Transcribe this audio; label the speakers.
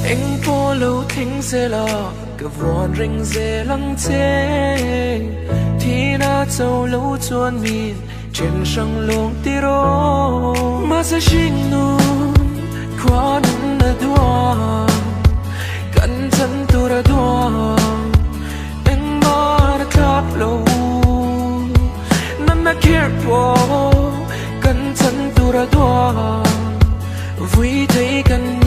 Speaker 1: anh phố lâu thính sẽ là cái vòn rình dễ lăng thế thì na châu lâu chuan miền trên sông luồng tì rô mà sẽ sinh nụ qua nụ na đua cẩn thận tu ra đua anh mà đã khắp lâu nằm na care po cẩn thận tu ra đua vui thấy cần